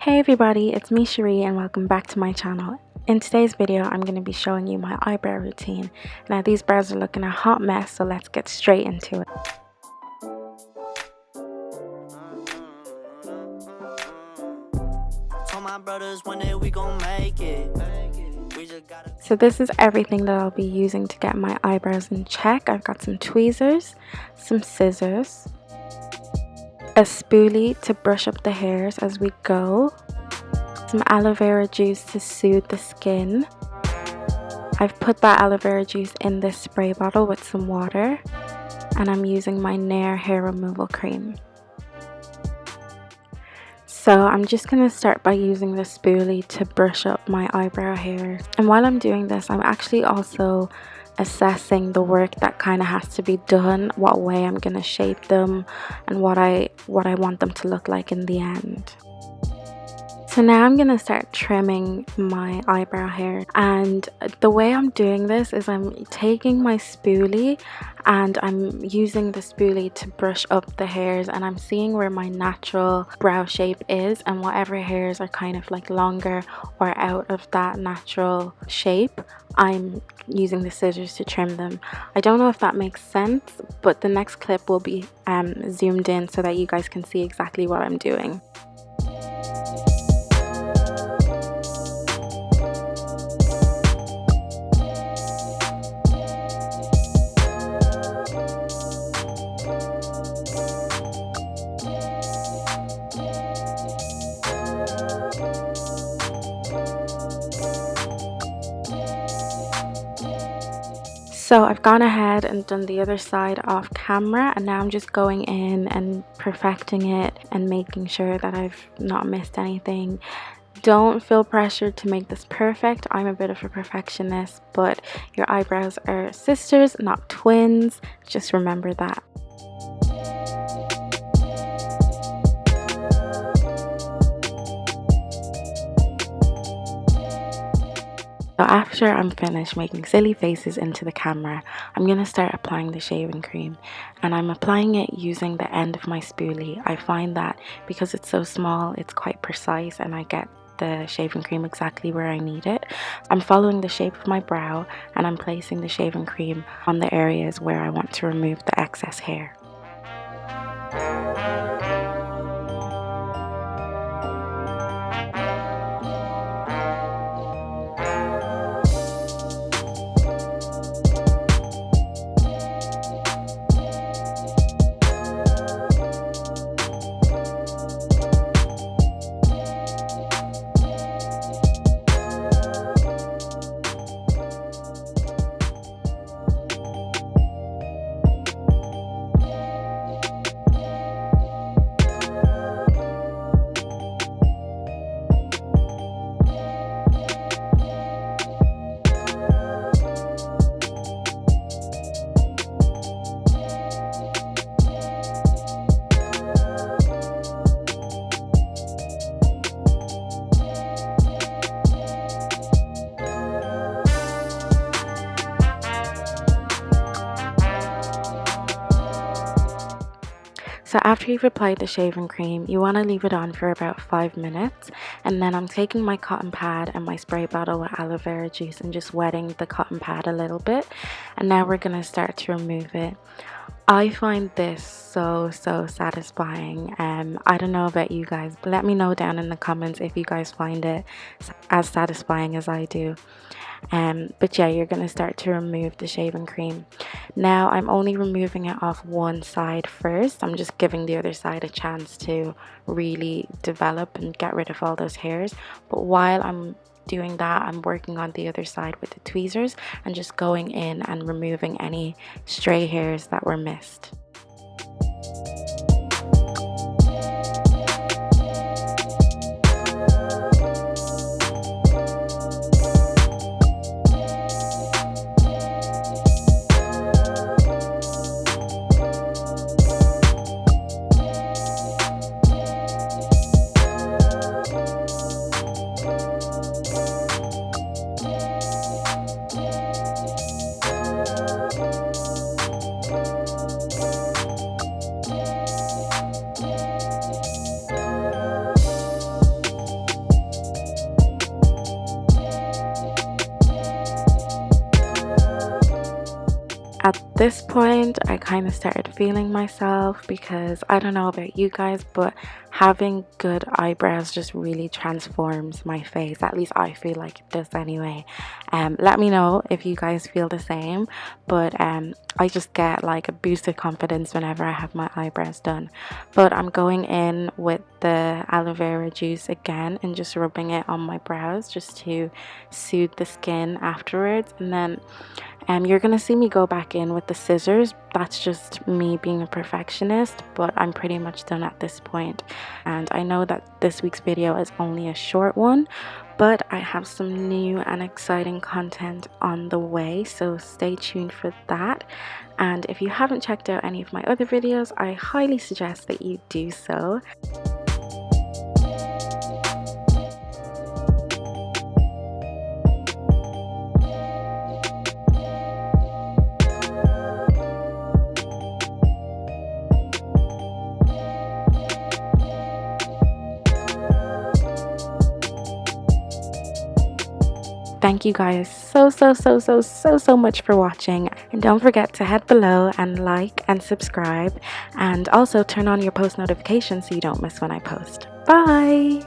Hey everybody, it's me Cherie and welcome back to my channel. In today's video, I'm going to be showing you my eyebrow routine. Now these brows are looking a hot mess, so let's get straight into it. So this is everything that I'll be using to get my eyebrows in check. I've got some tweezers, some scissors, a spoolie to brush up the hairs as we go, some aloe vera juice to soothe the skin. I've put that aloe vera juice in this spray bottle with some water, and I'm using my Nair hair removal cream. So I'm just going to start by using the spoolie to brush up my eyebrow hair. And while I'm doing this, I'm actually also assessing the work that kind of has to be done, what way I'm going to shape them, and what I want them to look like in the end. So now I'm going to start trimming my eyebrow hair, and the way I'm doing this is I'm taking my spoolie and I'm using the spoolie to brush up the hairs, and I'm seeing where my natural brow shape is, and whatever hairs are kind of like longer or out of that natural shape, I'm using the scissors to trim them. I don't know if that makes sense, but the next clip will be zoomed in so that you guys can see exactly what I'm doing. So I've gone ahead and done the other side off camera, and now I'm just going in and perfecting it and making sure that I've not missed anything. Don't feel pressured to make this perfect. I'm a bit of a perfectionist, but your eyebrows are sisters, not twins. Just remember that. So after I'm finished making silly faces into the camera, I'm going to start applying the shaving cream, and I'm applying it using the end of my spoolie. I find that because it's so small, it's quite precise, and I get the shaving cream exactly where I need it. I'm following the shape of my brow, and I'm placing the shaving cream on the areas where I want to remove the excess hair. So after you've applied the shaving cream, you want to leave it on for about 5 minutes, and then I'm taking my cotton pad and my spray bottle with aloe vera juice and just wetting the cotton pad a little bit, and now we're going to start to remove it. I find this so satisfying. I don't know about you guys, but let me know down in the comments if you guys find it as satisfying as I do. But yeah, you're going to start to remove the shaving cream. Now I'm only removing it off one side first. I'm just giving the other side a chance to really develop and get rid of all those hairs. But while I'm doing that, I'm working on the other side with the tweezers and just going in and removing any stray hairs that were missed. this point, I kind of started feeling myself, because I don't know about you guys, but having good eyebrows just really transforms my face. At least I feel like it does anyway. Let me know if you guys feel the same, but I just get like a boost of confidence whenever I have my eyebrows done. But I'm going in with the aloe vera juice again and just rubbing it on my brows just to soothe the skin afterwards. And then you're gonna see me go back in with the scissors. That's just me being a perfectionist, but I'm pretty much done at this point. And I know that this week's video is only a short one, but I have some new and exciting content on the way, so stay tuned for that. And if you haven't checked out any of my other videos, I highly suggest that you do so. Thank you guys so much for watching, and don't forget to head below and like and subscribe, and also turn on your post notifications so you don't miss when I post. Bye!